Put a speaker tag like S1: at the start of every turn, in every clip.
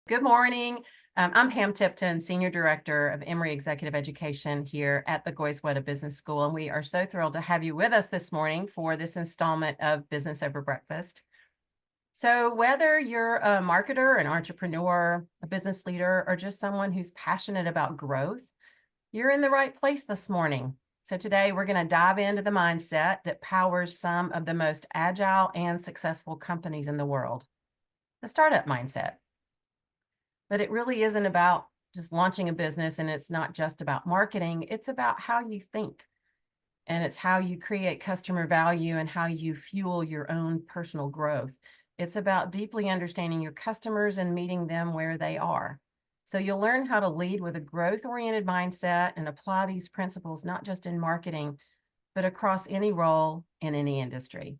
S1: Good morning. I'm Pam Tipton, Senior Director of Emory Executive Education here at the Goizueta Business School, and we are so thrilled to have you with us this morning for this installment of Business Over Breakfast. So whether you're a marketer, an entrepreneur, a business leader, or just someone who's passionate about growth, you're in the right place this morning. So today we're going to dive into the mindset that powers some of the most agile and successful companies in the world, the startup mindset. But it really isn't about just launching a business, and it's not just about marketing. It's about how you think, and it's how you create customer value and how you fuel your own personal growth. It's about deeply understanding your customers and meeting them where they are. So you'll learn how to lead with a growth-oriented mindset and apply these principles not just in marketing, but across any role in any industry.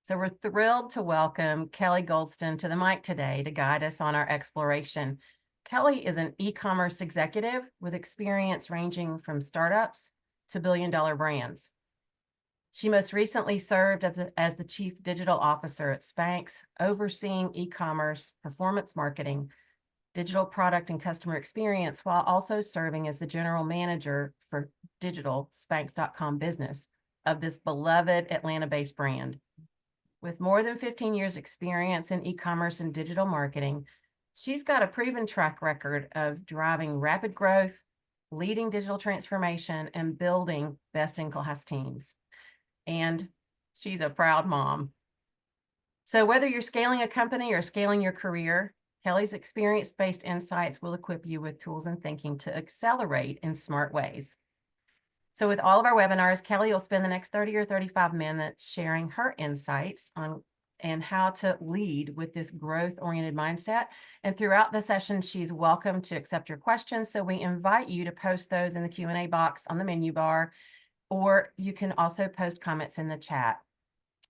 S1: So we're thrilled to welcome Kelly Goldston to the mic today to guide us on our exploration. Kelly is an e-commerce executive with experience ranging from startups to billion-dollar brands. She most recently served as the Chief Digital Officer at Spanx, overseeing e-commerce, performance marketing, digital product and customer experience, while also serving as the General Manager for digital Spanx.com business of this beloved Atlanta-based brand. With more than 15 years experience in e-commerce and digital marketing, she's got a proven track record of driving rapid growth, leading digital transformation, and building best-in-class teams. And she's a proud mom. So whether you're scaling a company or scaling your career, Kelly's experience-based insights will equip you with tools and thinking to accelerate in smart ways. So with all of our webinars, Kelly will spend the next 30 or 35 minutes sharing her insights on and how to lead with this growth-oriented mindset. And throughout the session, she's welcome to accept your questions. So we invite you to post those in the Q&A box on the menu bar, or you can also post comments in the chat.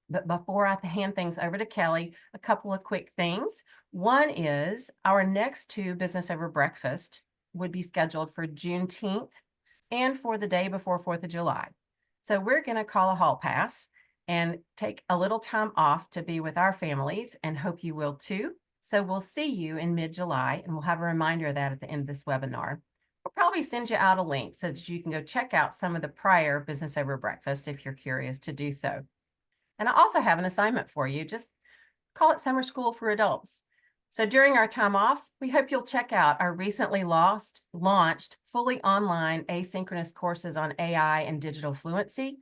S1: But before I hand things over to Kelly, a couple of quick things. One is our next two Business Over Breakfast would be scheduled for Juneteenth and for the day before 4th of July. So we're going to call a hall pass and take a little time off to be with our families, and hope you will too. So we'll see you in mid-July, and we'll have a reminder of that at the end of this webinar. We'll probably send you out a link so that you can go check out some of the prior Business Over Breakfast if you're curious to do so. And I also have an assignment for you. Just call it Summer School for Adults. So during our time off, we hope you'll check out our recently launched fully online asynchronous courses on AI and digital fluency.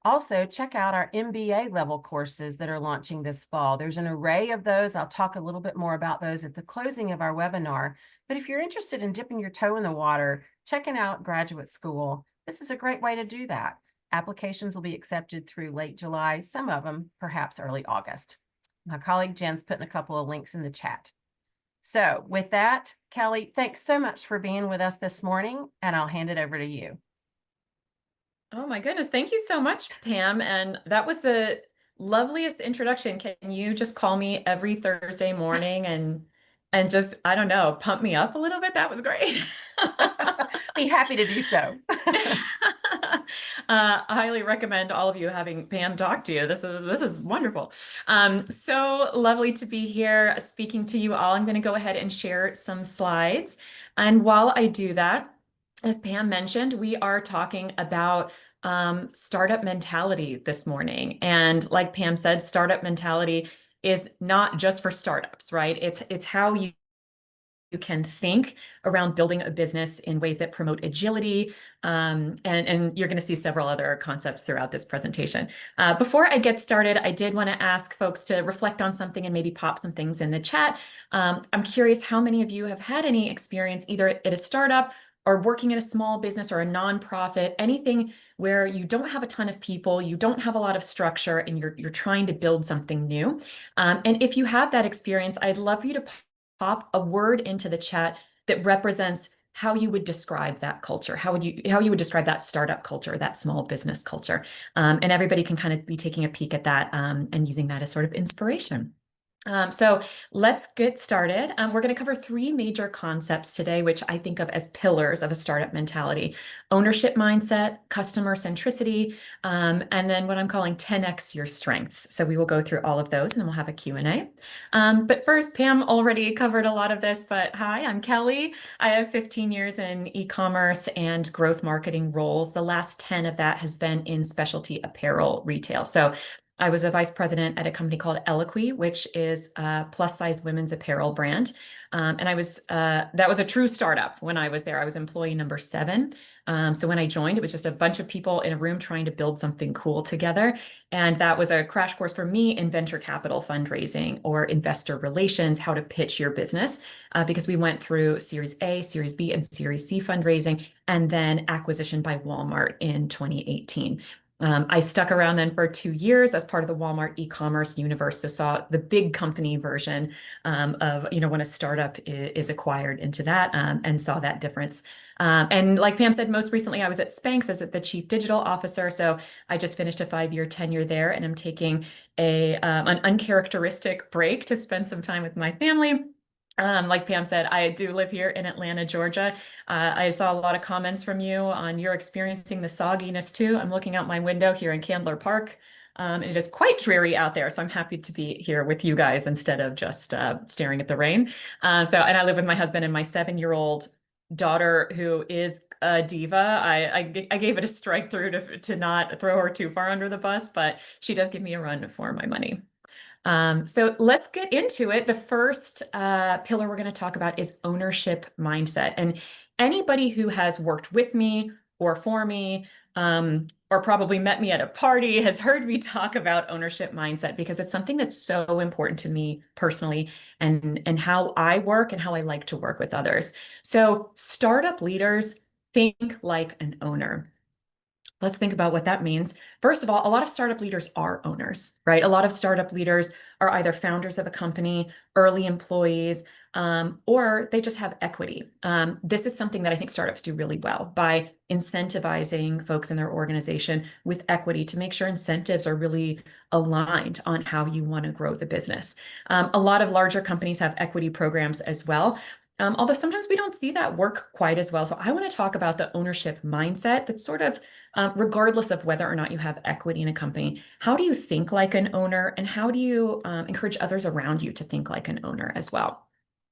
S1: Also, check out our MBA level courses that are launching this fall. There's an array of those. I'll talk a little bit more about those at the closing of our webinar. But if you're interested in dipping your toe in the water, checking out graduate school, this is a great way to do that. Applications will be accepted through late July, some of them perhaps early August. My colleague Jen's putting a couple of links in the chat. So with that, Kelly, thanks so much for being with us this morning, and I'll hand it over to you.
S2: Oh my goodness. Thank you so much, Pam. And that was the loveliest introduction. Can you just call me every Thursday morning and just, I don't know, pump me up a little bit? That was great.
S1: Be happy to do so.
S2: I highly recommend all of you having Pam talk to you. This is wonderful. So lovely to be here speaking to you all. I'm going to go ahead and share some slides. And while I do that, as Pam mentioned, we are talking about startup mentality this morning. And like Pam said, startup mentality is not just for startups, right? It's how you can think around building a business in ways that promote agility. And you're going to see several other concepts throughout this presentation. Before I get started, I did want to ask folks to reflect on something and maybe pop some things in the chat. I'm curious how many of you have had any experience either at a startup or working in a small business or a nonprofit, anything where you don't have a ton of people, you don't have a lot of structure, and you're trying to build something new. And if you have that experience, I'd love for you to pop a word into the chat that represents how you would describe that culture, how you would describe that startup culture, that small business culture. And everybody can kind of be taking a peek at that and using that as sort of inspiration. So let's get started. We're going to cover three major concepts today, which I think of as pillars of a startup mentality: ownership mindset, customer centricity, and then what I'm calling 10x your strengths. So we will go through all of those and then we'll have a Q&A. But first, Pam already covered a lot of this, but hi, I'm Kelly. I have 15 years in e-commerce and growth marketing roles. The last 10 of that has been in specialty apparel retail. So I was a vice president at a company called Eloquy, which is a plus size women's apparel brand. And that was a true startup when I was there. I was employee number 7. So when I joined, it was just a bunch of people in a room trying to build something cool together. And that was a crash course for me in venture capital fundraising or investor relations, how to pitch your business, because we went through Series A, Series B, and Series C fundraising, and then acquisition by Walmart in 2018. I stuck around then for 2 years as part of the Walmart e-commerce universe, so saw the big company version of when a startup is acquired into that, and saw that difference. And like Pam said, most recently I was at Spanx as the chief digital officer. So I just finished a 5-year tenure there, and I'm taking an uncharacteristic break to spend some time with my family. Like Pam said, I do live here in Atlanta, Georgia. I saw a lot of comments from you on you're experiencing the sogginess too. I'm looking out my window here in Candler Park. And it is quite dreary out there, so I'm happy to be here with you guys instead of just staring at the rain. And I live with my husband and my 7-year-old daughter, who is a diva. I gave it a strike through to not throw her too far under the bus, but she does give me a run for my money. So let's get into it. The first pillar we're going to talk about is ownership mindset. And anybody who has worked with me or for me, or probably met me at a party, has heard me talk about ownership mindset, because it's something that's so important to me personally, and how I work and how I like to work with others. So startup leaders think like an owner. Let's think about what that means. First of all, a lot of startup leaders are owners, right? A lot of startup leaders are either founders of a company, early employees, or they just have equity. This is something that I think startups do really well by incentivizing folks in their organization with equity to make sure incentives are really aligned on how you want to grow the business. A lot of larger companies have equity programs as well. Although sometimes we don't see that work quite as well. So I want to talk about the ownership mindset that's sort of regardless of whether or not you have equity in a company. How do you think like an owner, and how do you encourage others around you to think like an owner as well?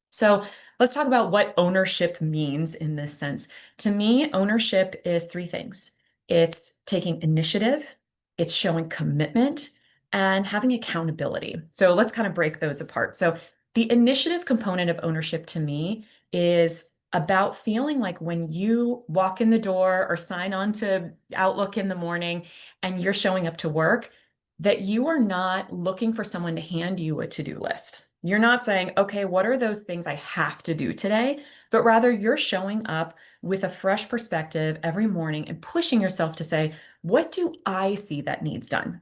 S2: So let's talk about what ownership means in this sense. To me, ownership is three things. It's taking initiative, it's showing commitment, and having accountability. So let's kind of break those apart. So the initiative component of ownership to me is about feeling like when you walk in the door or sign on to Outlook in the morning and you're showing up to work, that you are not looking for someone to hand you a to-do list. You're not saying, okay, what are those things I have to do today? But rather, you're showing up with a fresh perspective every morning and pushing yourself to say, what do I see that needs done?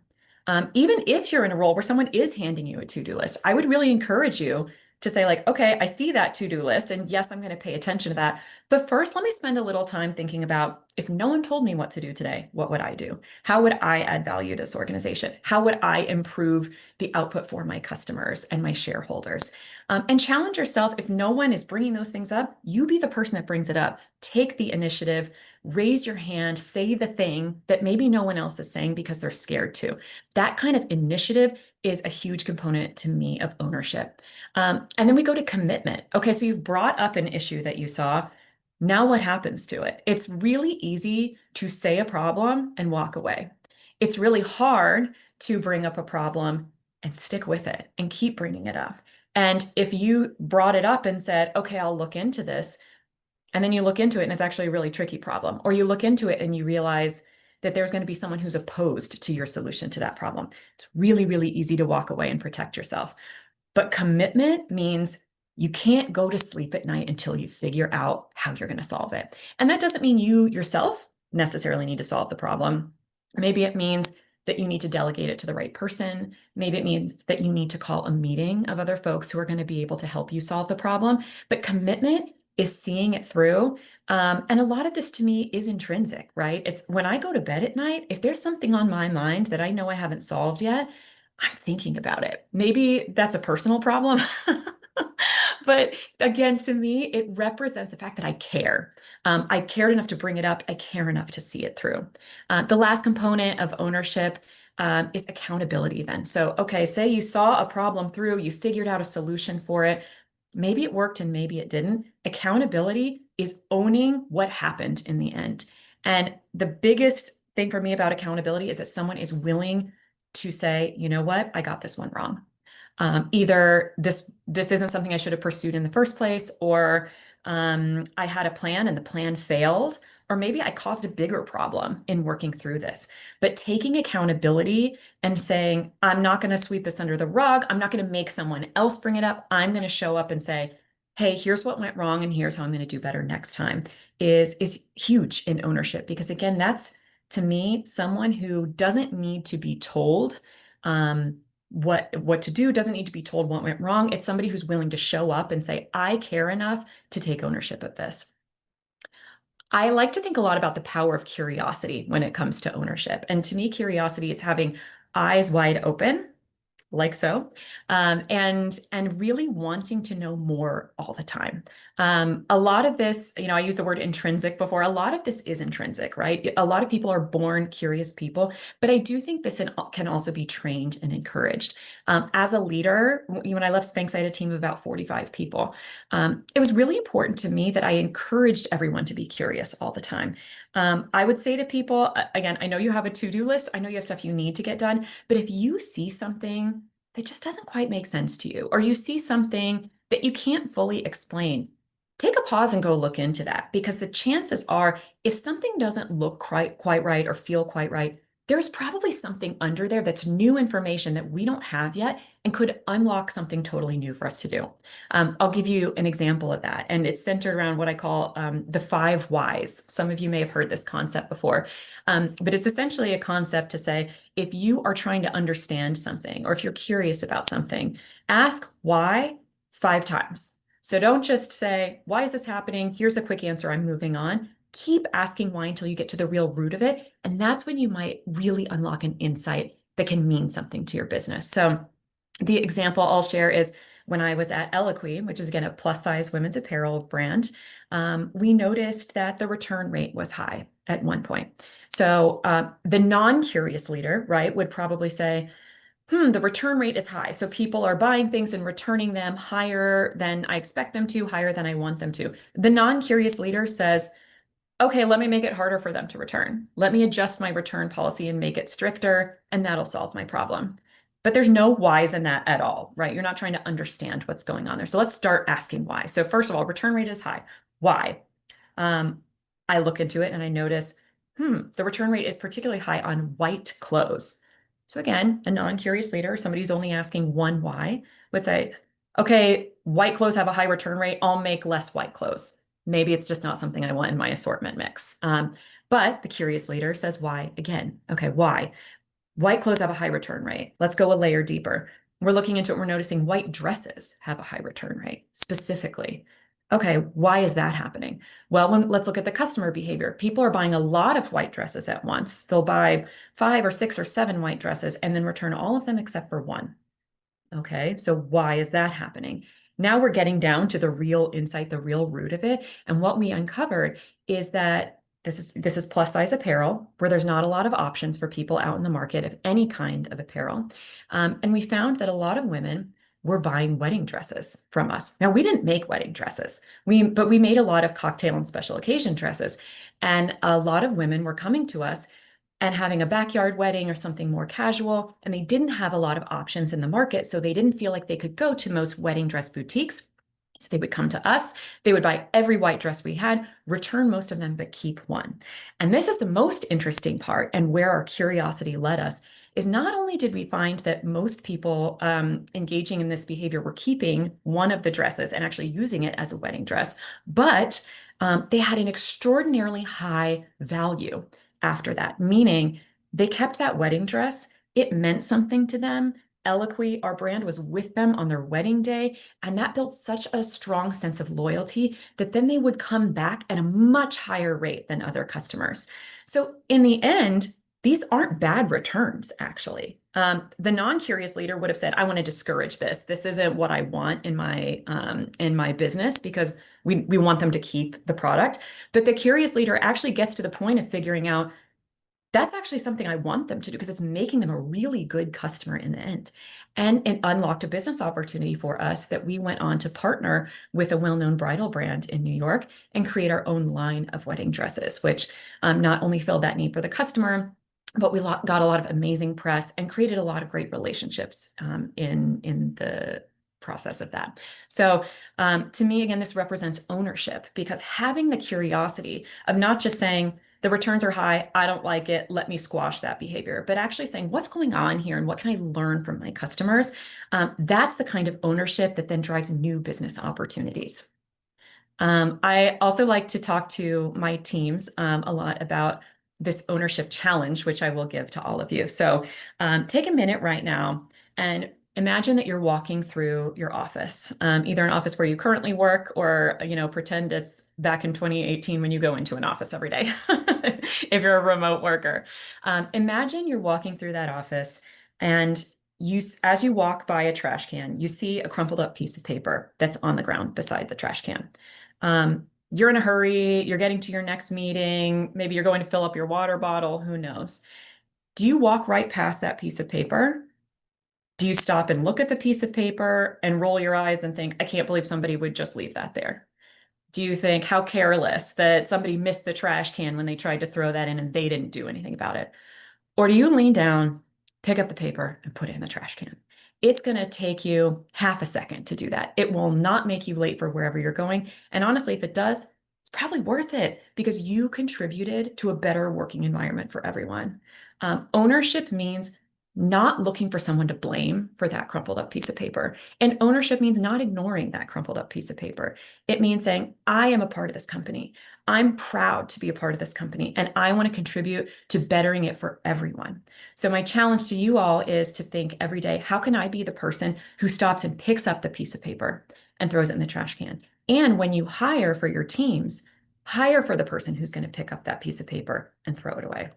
S2: Even if you're in a role where someone is handing you a to-do list, I would really encourage you to say, like, okay, I see that to-do list, and yes, I'm going to pay attention to that. But first, let me spend a little time thinking about, if no one told me what to do today, what would I do? How would I add value to this organization? How would I improve the output for my customers and my shareholders? And challenge yourself. If no one is bringing those things up, you be the person that brings it up. Take the initiative, raise your hand, say the thing that maybe no one else is saying because they're scared to. That kind of initiative is a huge component to me of ownership. And then we go to commitment. Okay, so you've brought up an issue that you saw. Now what happens to it? It's really easy to say a problem and walk away. It's really hard to bring up a problem and stick with it and keep bringing it up. And if you brought it up and said, okay, I'll look into this, and then you look into it and it's actually a really tricky problem, or you look into it and you realize that there's going to be someone who's opposed to your solution to that problem, it's really, really easy to walk away and protect yourself. But commitment means you can't go to sleep at night until you figure out how you're going to solve it. And that doesn't mean you yourself necessarily need to solve the problem. Maybe it means that you need to delegate it to the right person. Maybe it means that you need to call a meeting of other folks who are going to be able to help you solve the problem. But commitment is seeing it through. And a lot of this to me is intrinsic, right? It's when I go to bed at night, if there's something on my mind that I know I haven't solved yet, I'm thinking about it. Maybe that's a personal problem. But again, to me, it represents the fact that I care. I cared enough to bring it up. I care enough to see it through. The last component of ownership is accountability then. So, okay, say you saw a problem through, you figured out a solution for it. Maybe it worked and maybe it didn't. Accountability is owning what happened in the end. And the biggest thing for me about accountability is that someone is willing to say, you know what, I got this one wrong. Either this isn't something I should have pursued in the first place, or I had a plan and the plan failed, or maybe I caused a bigger problem in working through this. But taking accountability and saying, I'm not going to sweep this under the rug. I'm not going to make someone else bring it up. I'm going to show up and say, hey, here's what went wrong and here's how I'm going to do better next time is huge in ownership. Because again, that's to me someone who doesn't need to be told what to do, doesn't need to be told what went wrong. It's somebody who's willing to show up and say, I care enough to take ownership of this. I like to think a lot about the power of curiosity when it comes to ownership. And to me, curiosity is having eyes wide open, like so, and really wanting to know more all the time. A lot of this, I use the word intrinsic before. A lot of this is intrinsic, right? A lot of people are born curious people, but I do think this can also be trained and encouraged. As a leader, when I left Spanx, I had a team of about 45 people. It was really important to me that I encouraged everyone to be curious all the time. I would say to people, again, I know you have a to-do list. I know you have stuff you need to get done, but if you see something that just doesn't quite make sense to you, or you see something that you can't fully explain, take a pause and go look into that, because the chances are if something doesn't look quite right or feel quite right, there's probably something under there that's new information that we don't have yet and could unlock something totally new for us to do. I'll give you an example of that. And it's centered around what I call the 5 whys. Some of you may have heard this concept before, but it's essentially a concept to say, if you are trying to understand something, or if you're curious about something, ask why 5 times. So don't just say, why is this happening? Here's a quick answer, I'm moving on. Keep asking why until you get to the real root of it. And that's when you might really unlock an insight that can mean something to your business. So the example I'll share is when I was at Eloquy, which is again a plus size women's apparel brand, we noticed that the return rate was high at one point. So the non-curious leader, right, would probably say, the return rate is high. So people are buying things and returning them higher than I expect them to, higher than I want them to. The non-curious leader says, okay, let me make it harder for them to return. Let me adjust my return policy and make it stricter, and that'll solve my problem. But there's no whys in that at all, right? You're not trying to understand what's going on there. So let's start asking why. So first of all, return rate is high. Why? I look into it and I notice, the return rate is particularly high on white clothes. So again, a non-curious leader, somebody who's only asking one why, would say, okay, white clothes have a high return rate. I'll make less white clothes. Maybe it's just not something I want in my assortment mix. But the curious leader says why again. Okay, why? White clothes have a high return rate. Let's go a layer deeper. We're looking into it. We're noticing white dresses have a high return rate specifically. Okay, why is that happening? Well, let's look at the customer behavior. People are buying a lot of white dresses at once. They'll buy 5 or 6 or 7 white dresses and then return all of them except for one. Okay, so why is that happening? Now we're getting down to the real insight, the real root of it. And what we uncovered is that this is plus size apparel, where there's not a lot of options for people out in the market of any kind of apparel. And we found that a lot of women were buying wedding dresses from us. Now we didn't make wedding dresses, but we made a lot of cocktail and special occasion dresses. And a lot of women were coming to us and having a backyard wedding or something more casual, and they didn't have a lot of options in the market, so they didn't feel like they could go to most wedding dress boutiques. So they would come to us, they would buy every white dress we had, return most of them, but keep one. And this is the most interesting part, and where our curiosity led us, is not only did we find that most people engaging in this behavior were keeping one of the dresses and actually using it as a wedding dress, but they had an extraordinarily high value after that, meaning they kept that wedding dress. It meant something to them. Eloquy, our brand, was with them on their wedding day, and that built such a strong sense of loyalty that then they would come back at a much higher rate than other customers. So in the end, these aren't bad returns, actually. The non-curious leader would have said, I want to discourage this. This isn't what I want in my business because we want them to keep the product. But the curious leader actually gets to the point of figuring out that's actually something I want them to do because it's making them a really good customer in the end. And it unlocked a business opportunity for us that we went on to partner with a well-known bridal brand in New York and create our own line of wedding dresses, which not only filled that need for the customer, but we got a lot of amazing press and created a lot of great relationships in the process of that. So to me, again, this represents ownership because having the curiosity of not just saying, the returns are high, I don't like it, let me squash that behavior, but actually saying, what's going on here and what can I learn from my customers? That's the kind of ownership that then drives new business opportunities. I also like to talk to my teams a lot about this ownership challenge, which I will give to all of you. So take a minute right now and imagine that you're walking through your office, either an office where you currently work or, pretend it's back in 2018 when you go into an office every day, if you're a remote worker. Imagine you're walking through that office and as you walk by a trash can, you see a crumpled up piece of paper that's on the ground beside the trash can. You're in a hurry, you're getting to your next meeting, maybe you're going to fill up your water bottle, who knows? Do you walk right past that piece of paper? Do you stop and look at the piece of paper and roll your eyes and think, I can't believe somebody would just leave that there? Do you think how careless that somebody missed the trash can when they tried to throw that in and they didn't do anything about it? Or do you lean down, pick up the paper, and put it in the trash can? It's going to take you half a second to do that. It will not make you late for wherever you're going. And honestly, if it does, it's probably worth it because you contributed to a better working environment for everyone. Ownership means not looking for someone to blame for that crumpled up piece of paper. And ownership means not ignoring that crumpled up piece of paper. It means saying, I am a part of this company. I'm proud to be a part of this company, and I want to contribute to bettering it for everyone. So my challenge to you all is to think every day, how can I be the person who stops and picks up the piece of paper and throws it in the trash can? And when you hire for your teams, hire for the person who's going to pick up that piece of paper and throw it away.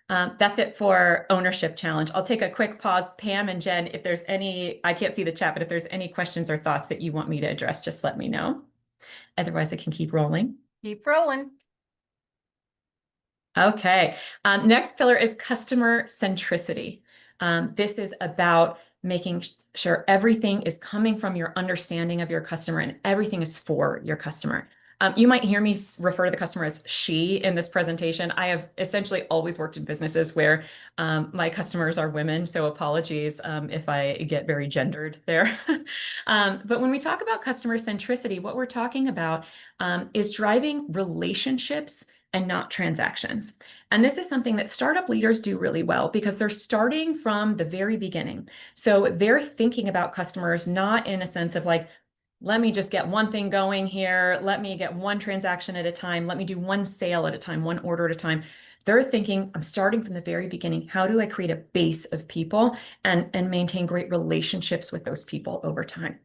S2: That's it for ownership challenge. I'll take a quick pause. Pam and Jen, if there's any, I can't see the chat, but if there's any questions or thoughts that you want me to address, just let me know. Otherwise, I can keep rolling.
S1: Keep rolling.
S2: Okay. Next pillar is customer centricity. This is about making sure everything is coming from your understanding of your customer and everything is for your customer. You might hear me refer to the customer as she in this presentation. I have essentially always worked in businesses where my customers are women, so apologies if I get very gendered there. But when we talk about customer centricity, what we're talking about is driving relationships and not transactions. And this is something that startup leaders do really well because they're starting from the very beginning. So they're thinking about customers not in a sense of like, let me just get one thing going here. Let me get one transaction at a time. Let me do one sale at a time, one order at a time. They're thinking, I'm starting from the very beginning. How do I create a base of people and maintain great relationships with those people over time?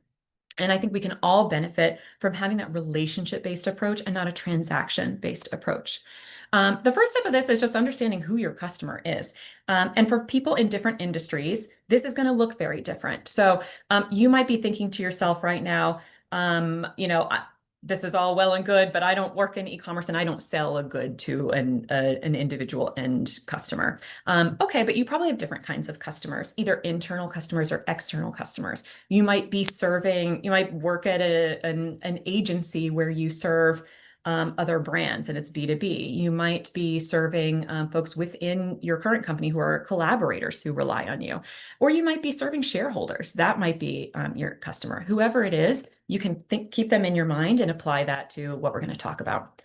S2: And I think we can all benefit from having that relationship-based approach and not a transaction-based approach. The first step of this is just understanding who your customer is. And for people in different industries, this is going to look very different. So you might be thinking to yourself right now, this is all well and good, but I don't work in e-commerce and I don't sell a good to an individual end customer. Okay, but you probably have different kinds of customers, either internal customers or external customers. You might work at an agency where you serve other brands and it's B2B. You might be serving folks within your current company who are collaborators who rely on you, or you might be serving shareholders. That might be your customer. Whoever it is, you can keep them in your mind and apply that to what we're going to talk about.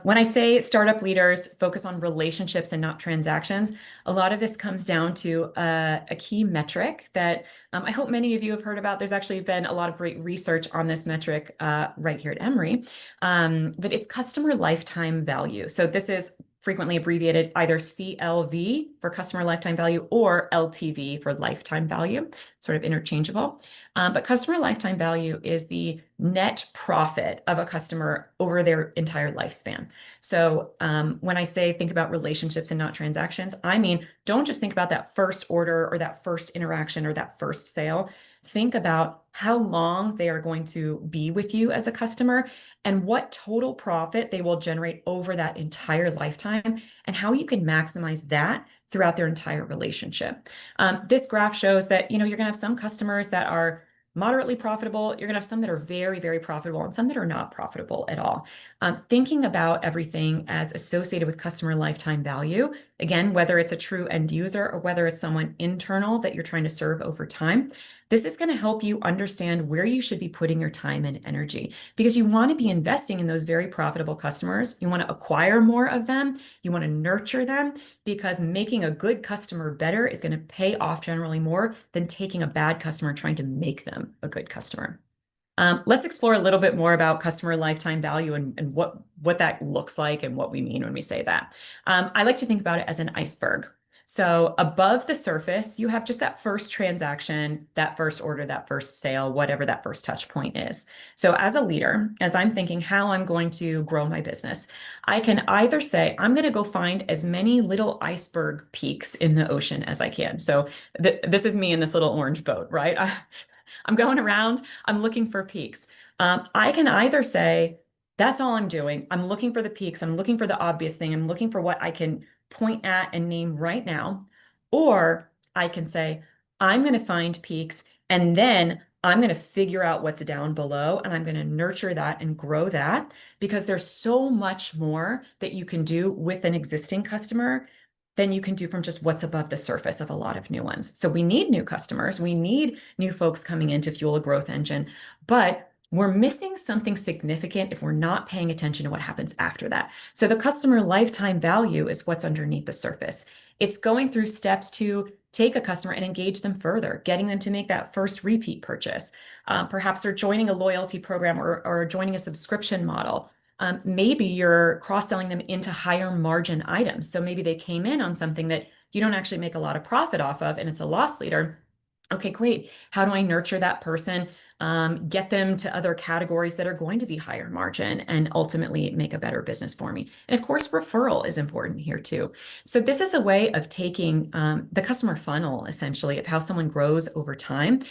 S2: When I say startup leaders focus on relationships and not transactions, a lot of this comes down to a key metric that I hope many of you have heard about. There's actually been a lot of great research on this metric right here at Emory, but it's customer lifetime value. So this is frequently abbreviated either CLV for customer lifetime value or LTV for lifetime value, sort of interchangeable. But customer lifetime value is the net profit of a customer over their entire lifespan. So when I say think about relationships and not transactions, I mean, don't just think about that first order or that first interaction or that first sale. Think about how long they are going to be with you as a customer and what total profit they will generate over that entire lifetime and how you can maximize that throughout their entire relationship. This graph shows that, you're going to have some customers that are moderately profitable. You're going to have some that are very, very profitable and some that are not profitable at all. Thinking about everything as associated with customer lifetime value, again, whether it's a true end user or whether it's someone internal that you're trying to serve over time, this is going to help you understand where you should be putting your time and energy because you want to be investing in those very profitable customers. You want to acquire more of them. You want to nurture them because making a good customer better is going to pay off generally more than taking a bad customer and trying to make them a good customer. Let's explore a little bit more about customer lifetime value and what that looks like and what we mean when we say that. I like to think about it as an iceberg. So above the surface, you have just that first transaction, that first order, that first sale, whatever that first touch point is. So as a leader, as I'm thinking how I'm going to grow my business, I can either say, I'm going to go find as many little iceberg peaks in the ocean as I can. So this is me in this little orange boat, right? I'm going around, I'm looking for peaks. I can either say, that's all I'm doing. I'm looking for the peaks. I'm looking for the obvious thing. I'm looking for what I can point at and name right now. Or I can say, I'm going to find peaks and then I'm going to figure out what's down below and I'm going to nurture that and grow that because there's so much more that you can do with an existing customer than you can do from just what's above the surface of a lot of new ones. So we need new customers. We need new folks coming in to fuel a growth engine, but we're missing something significant if we're not paying attention to what happens after that. So the customer lifetime value is what's underneath the surface. It's going through steps to take a customer and engage them further, getting them to make that first repeat purchase. Perhaps they're joining a loyalty program or joining a subscription model. Maybe you're cross-selling them into higher margin items. So maybe they came in on something that you don't actually make a lot of profit off of, and it's a loss leader. Okay, great. How do I nurture that person, get them to other categories that are going to be higher margin and ultimately make a better business for me? And of course, referral is important here too. So this is a way of taking the customer funnel, essentially, of how someone grows over time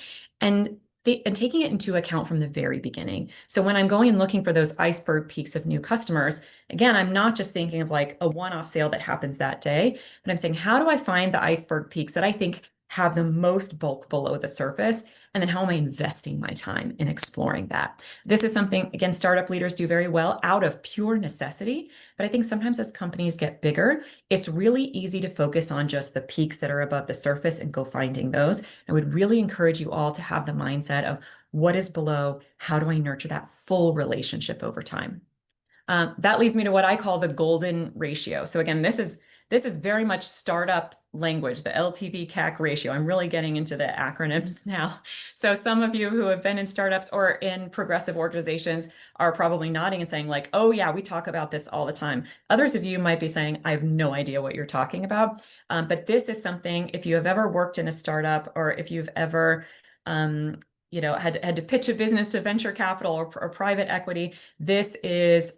S2: and taking it into account from the very beginning. So when I'm going and looking for those iceberg peaks of new customers, again, I'm not just thinking of like a one-off sale that happens that day, but I'm saying, how do I find the iceberg peaks that I think have the most bulk below the surface? And then how am I investing my time in exploring that? This is something, again, startup leaders do very well out of pure necessity. But I think sometimes as companies get bigger, it's really easy to focus on just the peaks that are above the surface and go finding those. I would really encourage you all to have the mindset of what is below, how do I nurture that full relationship over time? That leads me to what I call the golden ratio. So again, this is very much startup language, the LTV CAC ratio. I'm really getting into the acronyms now. So some of you who have been in startups or in progressive organizations are probably nodding and saying like, oh yeah, we talk about this all the time. Others of you might be saying, I have no idea what you're talking about. But this is something, if you have ever worked in a startup or if you've ever had to pitch a business to venture capital or private equity, this is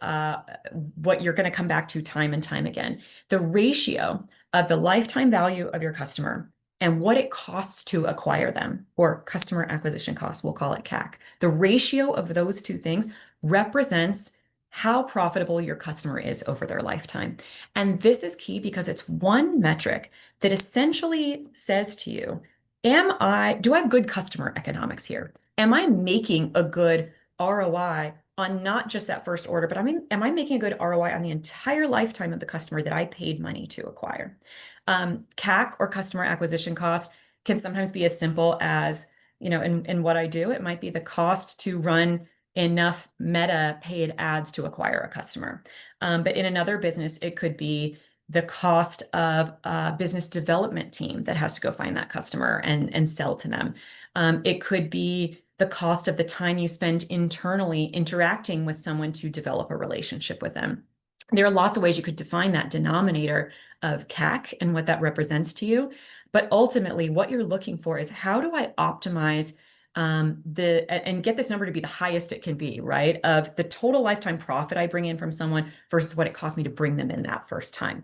S2: what you're going to come back to time and time again. The ratio of the lifetime value of your customer and what it costs to acquire them, or customer acquisition costs, we'll call it CAC. The ratio of those two things represents how profitable your customer is over their lifetime. And this is key because it's one metric that essentially says to you, do I have good customer economics here? Am I making a good ROI on not just that first order, but am I making a good ROI on the entire lifetime of the customer that I paid money to acquire? CAC, or customer acquisition cost, can sometimes be as simple as, in what I do, it might be the cost to run enough meta paid ads to acquire a customer. But in another business, it could be the cost of a business development team that has to go find that customer and sell to them. It could be the cost of the time you spend internally interacting with someone to develop a relationship with them. There are lots of ways you could define that denominator of CAC and what that represents to you. But ultimately, what you're looking for is, how do I optimize and get this number to be the highest it can be, right? Of the total lifetime profit I bring in from someone versus what it cost me to bring them in that first time.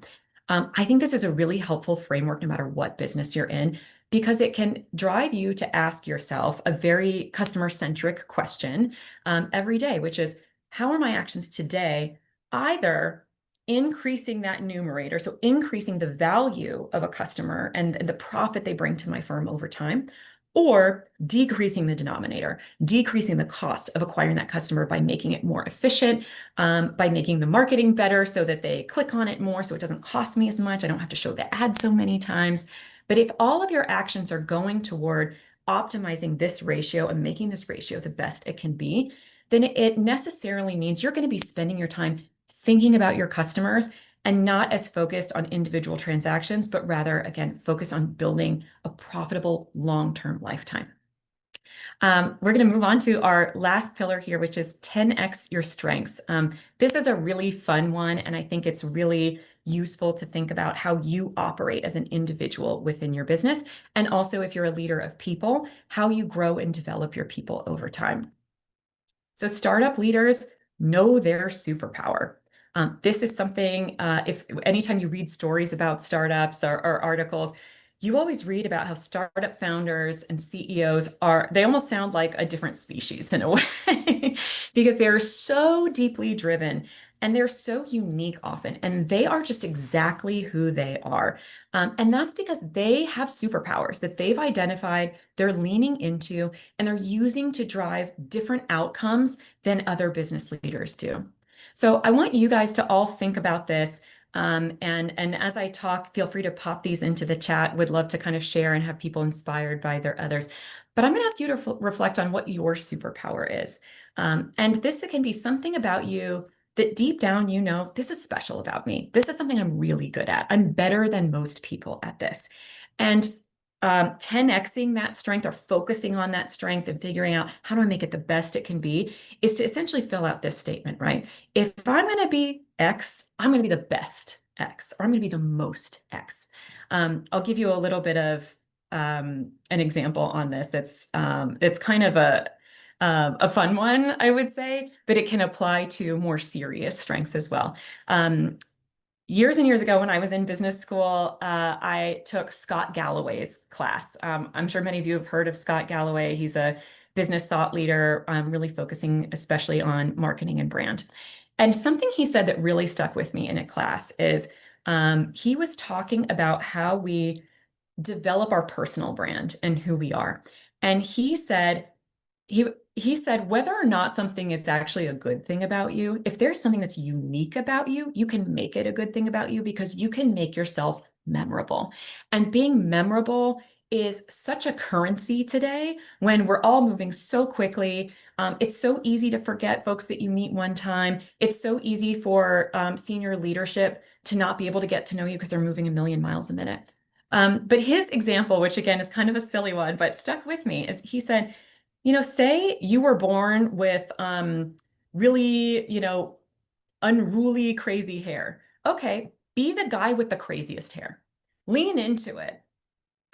S2: I think this is a really helpful framework no matter what business you're in, because it can drive you to ask yourself a very customer-centric question every day, which is, how are my actions today either increasing that numerator, so increasing the value of a customer and the profit they bring to my firm over time, or decreasing the denominator, decreasing the cost of acquiring that customer by making it more efficient, by making the marketing better so that they click on it more so it doesn't cost me as much. I don't have to show the ad so many times. But if all of your actions are going toward optimizing this ratio and making this ratio the best it can be, then it necessarily means you're going to be spending your time thinking about your customers and not as focused on individual transactions, but rather, again, focus on building a profitable long-term lifetime. We're going to move on to our last pillar here, which is 10x your strengths. This is a really fun one, and I think it's really useful to think about how you operate as an individual within your business, and also if you're a leader of people, how you grow and develop your people over time. So startup leaders know their superpower. This is something, if anytime you read stories about startups or articles, you always read about how startup founders and CEOs they almost sound like a different species in a way, because they're so deeply driven and they're so unique often, and they are just exactly who they are. And that's because they have superpowers that they've identified, they're leaning into, and they're using to drive different outcomes than other business leaders do. So I want you guys to all think about this. And as I talk, feel free to pop these into the chat. Would love to kind of share and have people inspired by their others. But I'm going to ask you to reflect on what your superpower is. And this can be something about you that deep down, you know, this is special about me. This is something I'm really good at. I'm better than most people at this. And 10xing that strength or focusing on that strength and figuring out how do I make it the best it can be is to essentially fill out this statement, right? If I'm going to be X, I'm going to be the best X, or I'm going to be the most X. I'll give you a little bit of an example on this. It's kind of a fun one, I would say, but it can apply to more serious strengths as well. Years and years ago, when I was in business school, I took Scott Galloway's class. I'm sure many of you have heard of Scott Galloway. He's a business thought leader, really focusing especially on marketing and brand. And something he said that really stuck with me in a class is he was talking about how we develop our personal brand and who we are. And he said whether or not something is actually a good thing about you, if there's something that's unique about you, you can make it a good thing about you because you can make yourself memorable. And being memorable is such a currency today when we're all moving so quickly. It's so easy to forget folks that you meet one time. It's so easy for senior leadership to not be able to get to know you because they're moving a million miles a minute. But his example, which again is kind of a silly one, but stuck with me, is he said, say you were born with really, unruly, crazy hair. Okay, be the guy with the craziest hair. Lean into it.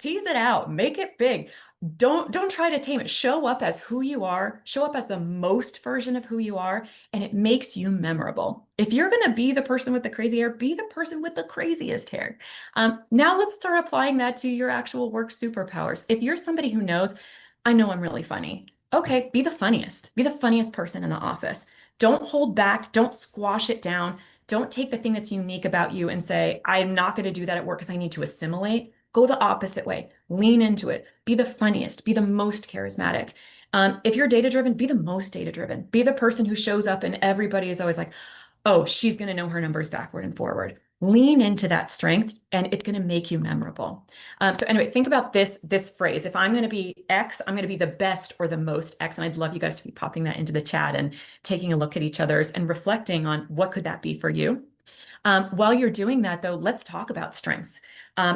S2: Tease it out, make it big. Don't try to tame it. Show up as who you are, show up as the most version of who you are, and it makes you memorable. If you're going to be the person with the crazy hair, be the person with the craziest hair. Now let's start applying that to your actual work superpowers. If you're somebody who knows, I know I'm really funny. Okay, be the funniest. Be the funniest person in the office. Don't hold back. Don't squash it down. Don't take the thing that's unique about you and say, I'm not going to do that at work because I need to assimilate. Go the opposite way. Lean into it. Be the funniest. Be the most charismatic. If you're data driven, be the most data driven. Be the person who shows up and everybody is always like, oh, she's going to know her numbers backward and forward. Lean into that strength and it's going to make you memorable. So anyway, think about this phrase. If I'm going to be X, I'm going to be the best or the most X. And I'd love you guys to be popping that into the chat and taking a look at each other's and reflecting on what could that be for you. While you're doing that, though, let's talk about strengths.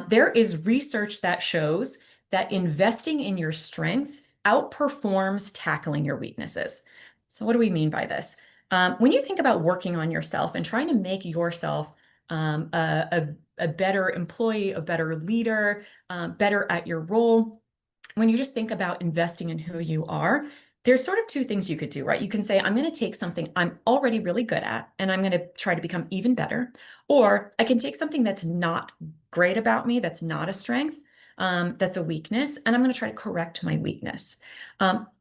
S2: There is research that shows that investing in your strengths outperforms tackling your weaknesses. So what do we mean by this? When you think about working on yourself and trying to make yourself a better employee, a better leader, better at your role, when you just think about investing in who you are, there's sort of two things you could do, right? You can say, I'm going to take something I'm already really good at, and I'm going to try to become even better. Or I can take something that's not great about me, that's not a strength, that's a weakness, and I'm going to try to correct my weakness.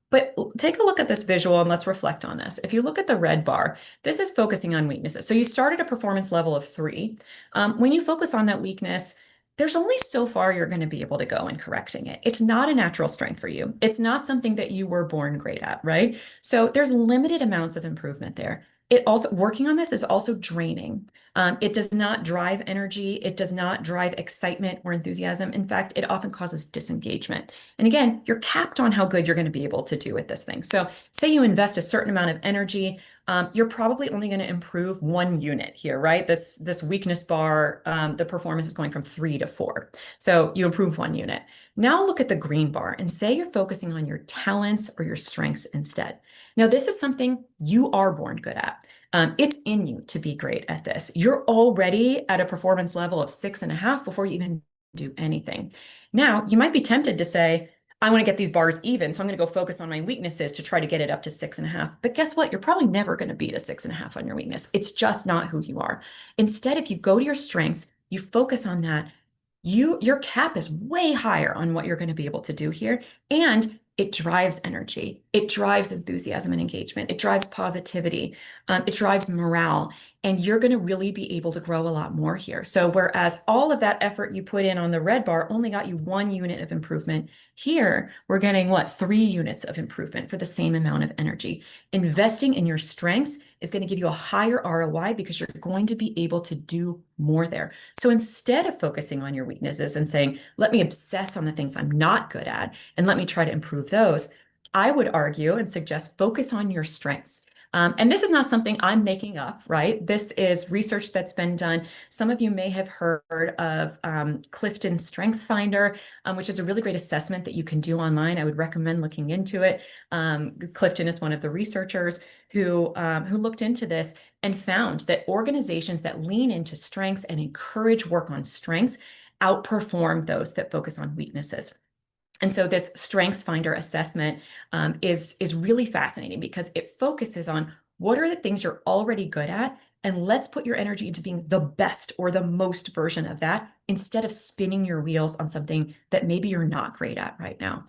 S2: But take a look at this visual and let's reflect on this. If you look at the red bar, this is focusing on weaknesses. So you start at a performance level of 3. When you focus on that weakness, there's only so far you're going to be able to go in correcting it. It's not a natural strength for you. It's not something that you were born great at, right? So there's limited amounts of improvement there. It also, working on this is also draining. It does not drive energy. It does not drive excitement or enthusiasm. In fact, it often causes disengagement. And again, you're capped on how good you're going to be able to do with this thing. So say you invest a certain amount of energy, you're probably only going to improve 1 unit here, right? This weakness bar, the performance is going from 3 to 4. So you improve 1 unit. Now look at the green bar and say you're focusing on your talents or your strengths instead. Now, this is something you are born good at. It's in you to be great at this. You're already at a performance level of 6.5 before you even do anything. Now, you might be tempted to say, I want to get these bars even, so I'm going to go focus on my weaknesses to try to get it up to 6.5. But guess what? You're probably never going to beat a 6.5 on your weakness. It's just not who you are. Instead, if you go to your strengths, you focus on that, your cap is way higher on what you're going to be able to do here. And it drives energy. It drives enthusiasm and engagement. It drives positivity. It drives morale. And you're going to really be able to grow a lot more here. So whereas all of that effort you put in on the red bar only got you 1 unit of improvement, here we're getting what, 3 units of improvement for the same amount of energy. Investing in your strengths is going to give you a higher ROI because you're going to be able to do more there. So instead of focusing on your weaknesses and saying, let me obsess on the things I'm not good at and let me try to improve those, I would argue and suggest focus on your strengths. And this is not something I'm making up, right? This is research that's been done. Some of you may have heard of Clifton Strengths Finder, which is a really great assessment that you can do online. I would recommend looking into it. Clifton is one of the researchers who looked into this and found that organizations that lean into strengths and encourage work on strengths outperform those that focus on weaknesses. And so this Strengths Finder assessment is really fascinating because it focuses on what are the things you're already good at, and let's put your energy into being the best or the most version of that instead of spinning your wheels on something that maybe you're not great at right now.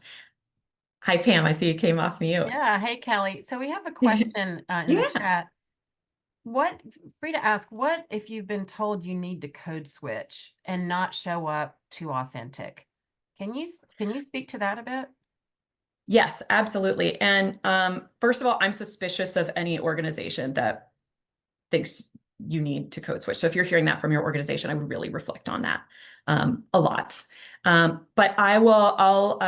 S2: Hi, Pam. I see you came off mute.
S1: Yeah. Hey, Kelly. So we have a question in the
S2: Yeah.
S1: chat. What, free to ask, what if you've been told you need to code switch and not show up too authentic? Can you speak to that a bit?
S2: Yes, absolutely. And first of all, I'm suspicious of any organization that thinks you need to code switch. So if you're hearing that from your organization, I would really reflect on that a lot. But I'll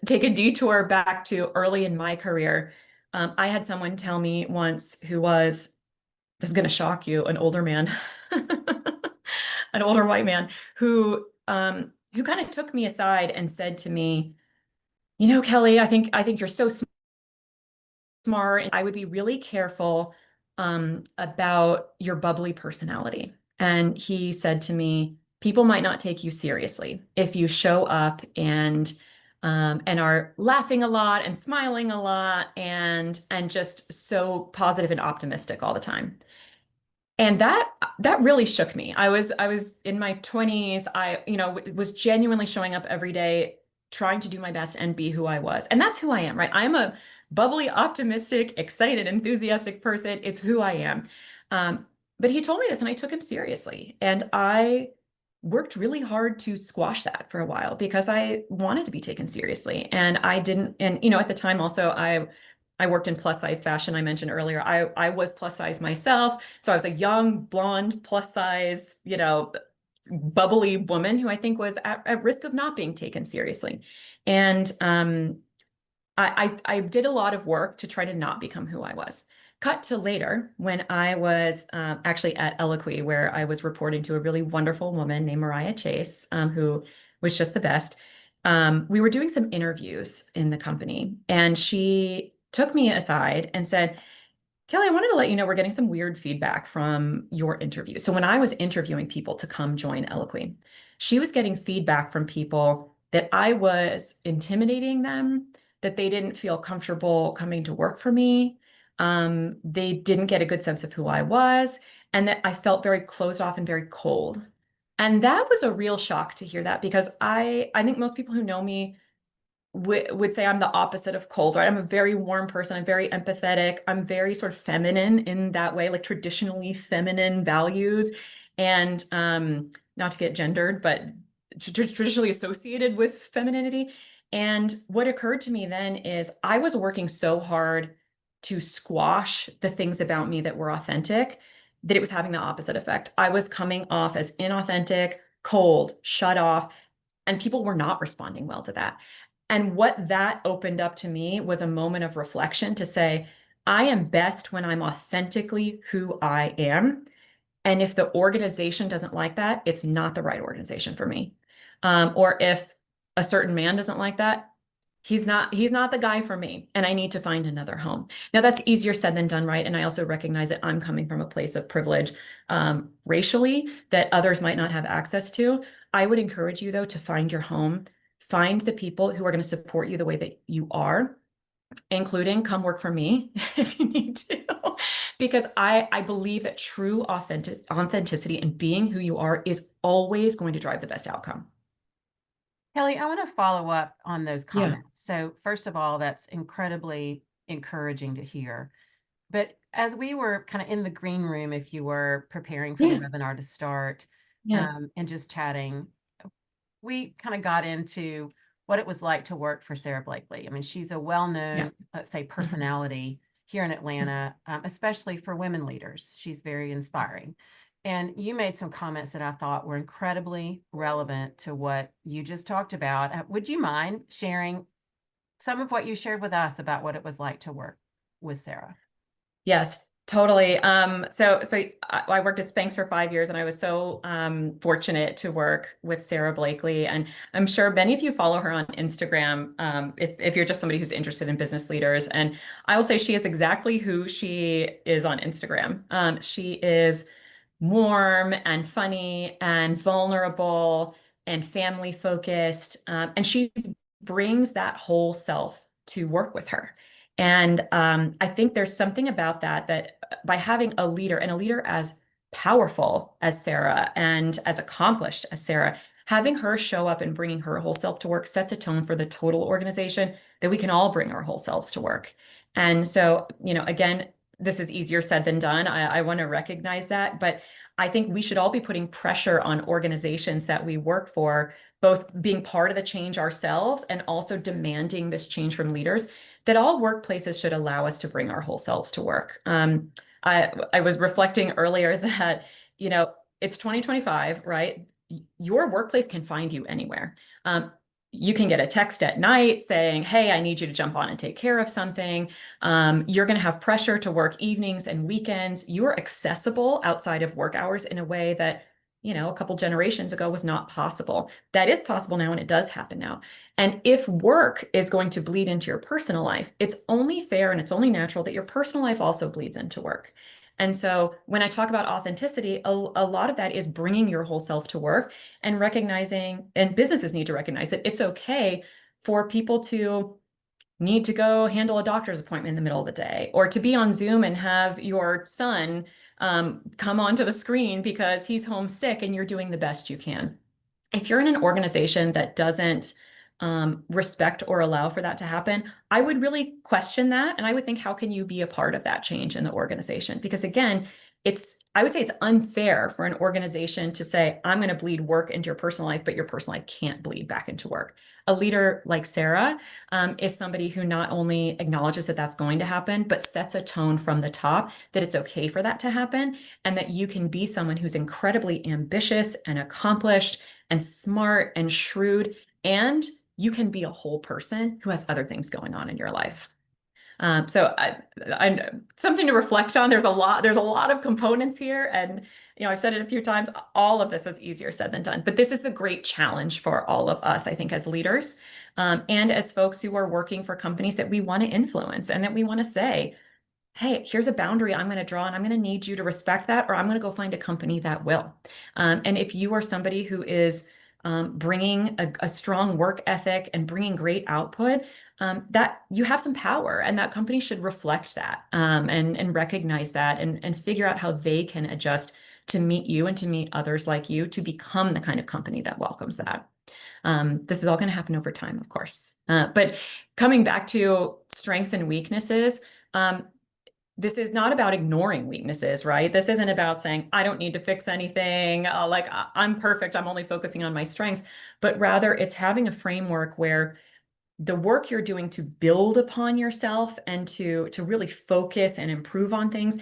S2: take a detour back to early in my career. I had someone tell me once who was, this is going to shock you, an older man, an older white man who kind of took me aside and said to me, you know, Kelly, I think you're so smart, and I would be really careful about your bubbly personality. And he said to me, people might not take you seriously if you show up and are laughing a lot and smiling a lot and just so positive and optimistic all the time. And that really shook me. I was in my 20s. Was genuinely showing up every day, trying to do my best and be who I was. And that's who I am, right? I'm a bubbly, optimistic, excited, enthusiastic person. It's who I am. But he told me this and I took him seriously. And I worked really hard to squash that for a while because I wanted to be taken seriously. And I didn't, and at the time also I worked in plus size fashion. I mentioned earlier, I was plus size myself. So I was a young, blonde, plus size, bubbly woman who I think was at risk of not being taken seriously. And I did a lot of work to try to not become who I was. Cut to later when I was actually at Eloquy, where I was reporting to a really wonderful woman named Mariah Chase, who was just the best. We were doing some interviews in the company, and she took me aside and said, Kelly, I wanted to let you know we're getting some weird feedback from your interview. So when I was interviewing people to come join Eloquy, she was getting feedback from people that I was intimidating them, that they didn't feel comfortable coming to work for me. They didn't get a good sense of who I was, and that I felt very closed off and very cold. And that was a real shock to hear that because I think most people who know me would say I'm the opposite of cold, right? I'm a very warm person. I'm very empathetic. I'm very sort of feminine in that way, like traditionally feminine values. And not to get gendered, but traditionally associated with femininity. And what occurred to me then is I was working so hard to squash the things about me that were authentic that it was having the opposite effect. I was coming off as inauthentic, cold, shut off, and people were not responding well to that. And what that opened up to me was a moment of reflection to say, I am best when I'm authentically who I am. And if the organization doesn't like that, it's not the right organization for me. Or if a certain man doesn't like that, he's not the guy for me, and I need to find another home. Now that's easier said than done, right? And I also recognize that I'm coming from a place of privilege, racially, that others might not have access to. I would encourage you though to find your home, find the people who are going to support you the way that you are, including come work for me if you need to. Because I believe that true authenticity and being who you are is always going to drive the best outcome.
S1: Kelly, I want to follow up on those
S2: Yeah.
S1: comments. So, first of all, that's incredibly encouraging to hear. But as we were kind of in the green room, if you were preparing for the
S2: Yeah.
S1: webinar to start,
S2: Yeah.
S1: and just chatting, we kind of got into what it was like to work for Sarah Blakely. I mean, she's a
S2: Yeah.
S1: well-known, let's say,
S2: Mhm.
S1: personality here in Atlanta, especially for women leaders. She's very inspiring. And you made some comments that I thought were incredibly relevant to what you just talked about. Would you mind sharing some of what you shared with us about what it was like to work with Sarah?
S2: Yes, totally. So I worked at Spanx for 5 years, and I was so fortunate to work with Sarah Blakely. And I'm sure many of you follow her on Instagram, if you're just somebody who's interested in business leaders. And I will say she is exactly who she is on Instagram. She is warm and funny and vulnerable and family focused. And she brings that whole self to work with her. And I think there's something about that by having a leader and a leader as powerful as Sarah and as accomplished as Sarah, having her show up and bringing her whole self to work sets a tone for the total organization that we can all bring our whole selves to work. And so, again, this is easier said than done. I want to recognize that, but I think we should all be putting pressure on organizations that we work for, both being part of the change ourselves and also demanding this change from leaders, that all workplaces should allow us to bring our whole selves to work. I was reflecting earlier that, it's 2025, right? Your workplace can find you anywhere. You can get a text at night saying, hey, I need you to jump on and take care of something. You're going to have pressure to work evenings and weekends. You're accessible outside of work hours in a way that, a couple generations ago was not possible. That is possible now, and it does happen now. And if work is going to bleed into your personal life, it's only fair and it's only natural that your personal life also bleeds into work. And so when I talk about authenticity, a lot of that is bringing your whole self to work and recognizing, and businesses need to recognize that it's okay for people to need to go handle a doctor's appointment in the middle of the day, or to be on Zoom and have your son come onto the screen because he's homesick and you're doing the best you can. If you're in an organization that doesn't respect or allow for that to happen, I would really question that. And I would think, how can you be a part of that change in the organization? Because again, I would say it's unfair for an organization to say, I'm going to bleed work into your personal life, but your personal life can't bleed back into work. A leader like Sarah is somebody who not only acknowledges that that's going to happen, but sets a tone from the top that it's okay for that to happen, and that you can be someone who's incredibly ambitious and accomplished and smart and shrewd, and you can be a whole person who has other things going on in your life. So something to reflect on. There's a lot of components here, and I've said it a few times. All of this is easier said than done, but this is the great challenge for all of us, I think, as leaders, and as folks who are working for companies that we want to influence and that we want to say, hey, here's a boundary I'm going to draw, and I'm going to need you to respect that, or I'm going to go find a company that will. And if you are somebody who is bringing a strong work ethic and bringing great output, that you have some power, and that company should reflect that, and recognize that, and figure out how they can adjust to meet you and to meet others like you to become the kind of company that welcomes that. This is all going to happen over time, of course. But coming back to strengths and weaknesses, this is not about ignoring weaknesses, right? This isn't about saying, I don't need to fix anything, I'm perfect, I'm only focusing on my strengths, but rather it's having a framework where the work you're doing to build upon yourself and to really focus and improve on things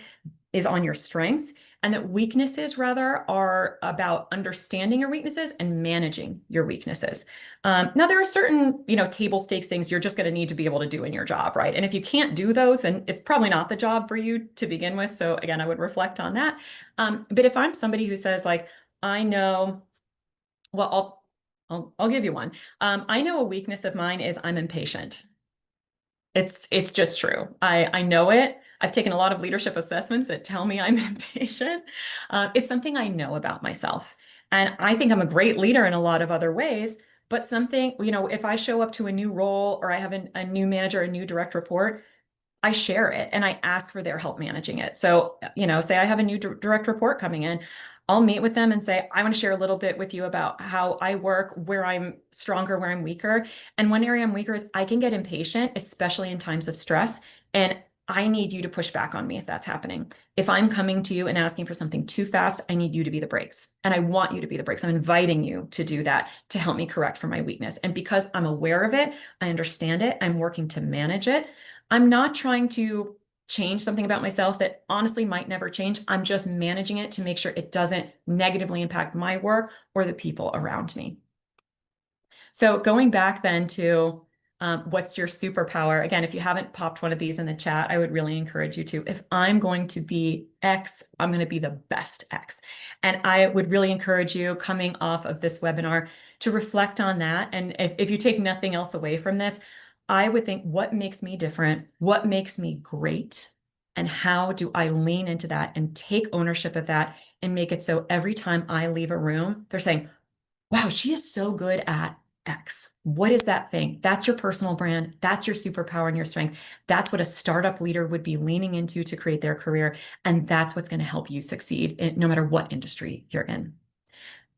S2: is on your strengths, and that weaknesses rather are about understanding your weaknesses and managing your weaknesses. Now, there are certain, table stakes things you're just going to need to be able to do in your job, right? And if you can't do those, then it's probably not the job for you to begin with. So again, I would reflect on that. But if I'm somebody who says like, I know, well, I'll give you one. I know a weakness of mine is I'm impatient. It's just true. I know it. I've taken a lot of leadership assessments that tell me I'm impatient. It's something I know about myself. And I think I'm a great leader in a lot of other ways, but something, if I show up to a new role or I have a new manager, a new direct report, I share it and I ask for their help managing it. So, say I have a new direct report coming in, I'll meet with them and say, I want to share a little bit with you about how I work, where I'm stronger, where I'm weaker. And one area I'm weaker is I can get impatient, especially in times of stress. And I need you to push back on me if that's happening. If I'm coming to you and asking for something too fast, I need you to be the brakes. And I want you to be the brakes. I'm inviting you to do that to help me correct for my weakness. And because I'm aware of it, I understand it, I'm working to manage it. I'm not trying to change something about myself that honestly might never change. I'm just managing it to make sure it doesn't negatively impact my work or the people around me. So going back then to what's your superpower? Again, if you haven't popped one of these in the chat, I would really encourage you to. If I'm going to be X, I'm going to be the best X. And I would really encourage you coming off of this webinar to reflect on that. And if you take nothing else away from this, I would think, what makes me different? What makes me great? And how do I lean into that and take ownership of that and make it so every time I leave a room, they're saying, wow, she is so good at X. What is that thing? That's your personal brand. That's your superpower and your strength. That's what a startup leader would be leaning into to create their career. And that's what's going to help you succeed no matter what industry you're in.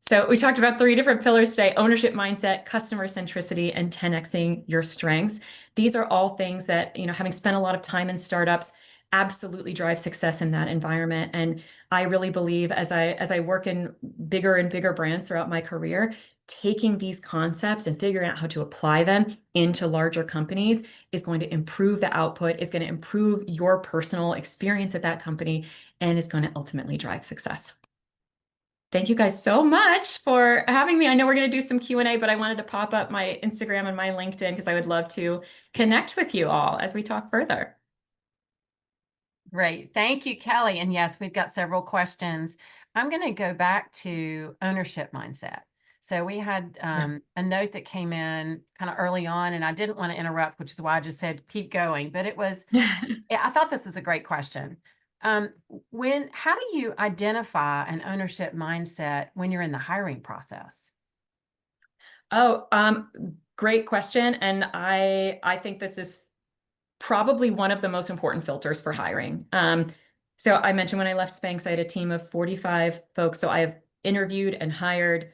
S2: So we talked about 3 different pillars today: ownership mindset, customer centricity, and 10xing your strengths. These are all things that, having spent a lot of time in startups, absolutely drive success in that environment. And I really believe as I work in bigger and bigger brands throughout my career, taking these concepts and figuring out how to apply them into larger companies is going to improve the output, is going to improve your personal experience at that company, and is going to ultimately drive success. Thank you guys so much for having me. I know we're going to do some Q&A, but I wanted to pop up my Instagram and my LinkedIn because I would love to connect with you all as we talk further.
S1: Great. Thank you, Kelly. And yes, we've got several questions. I'm going to go back to ownership mindset. So we had a note that came in kind of early on, and I didn't want to interrupt, which is why I just said keep going. But it was, I thought this was a great question. How do you identify an ownership mindset when you're in the hiring process?
S2: Oh, great question. And I think this is probably one of the most important filters for hiring. So I mentioned when I left Spanx, I had a team of 45 folks. So I have interviewed and hired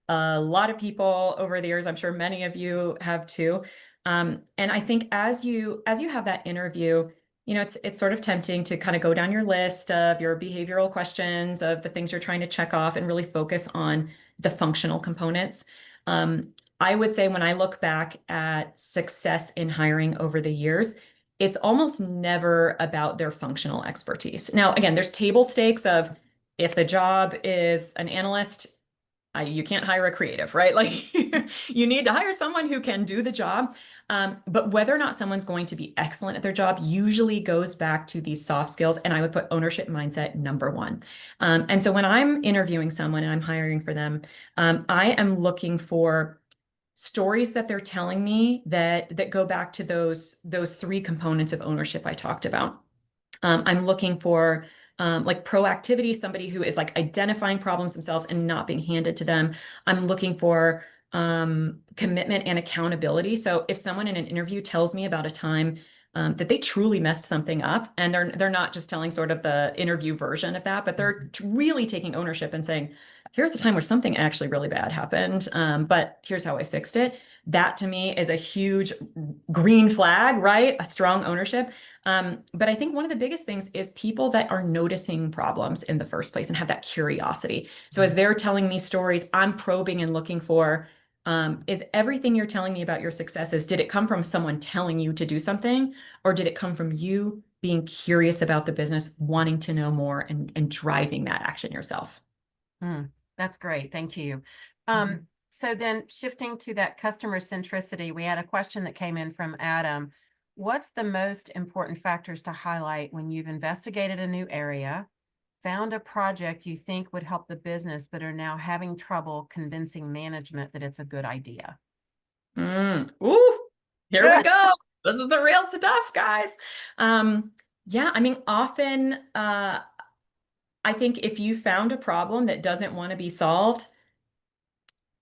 S2: a lot of people over the years. I'm sure many of you have too. And I think as you have that interview, it's sort of tempting to kind of go down your list of your behavioral questions, of the things you're trying to check off, and really focus on the functional components. I would say when I look back at success in hiring over the years, it's almost never about their functional expertise. Now, again, there's table stakes of if the job is an analyst, you can't hire a creative, right? Like you need to hire someone who can do the job. But whether or not someone's going to be excellent at their job usually goes back to these soft skills. And I would put ownership mindset number 1. And so when I'm interviewing someone and I'm hiring for them, I am looking for stories that they're telling me that go back to those 3 components of ownership I talked about. I'm looking for like proactivity, somebody who is like identifying problems themselves and not being handed to them. I'm looking for commitment and accountability. So if someone in an interview tells me about a time that they truly messed something up, and they're not just telling sort of the interview version of that, but they're really taking ownership and saying, here's a time where something actually really bad happened, but here's how I fixed it. That to me is a huge green flag, right? A strong ownership. But I think one of the biggest things is people that are noticing problems in the first place and have that curiosity. So as they're telling me stories, I'm probing and looking for, is everything you're telling me about your successes, did it come from someone telling you to do something, or did it come from you being curious about the business, wanting to know more and driving that action yourself?
S1: Mm, that's great. Thank you.
S2: Mhm.
S1: So then shifting to that customer centricity, we had a question that came in from Adam. What's the most important factors to highlight when you've investigated a new area, found a project you think would help the business, but are now having trouble convincing management that it's a good idea?
S2: Ooh, here we go. This is the real stuff, guys. Um, yeah, I mean, often I think if you found a problem that doesn't want to be solved,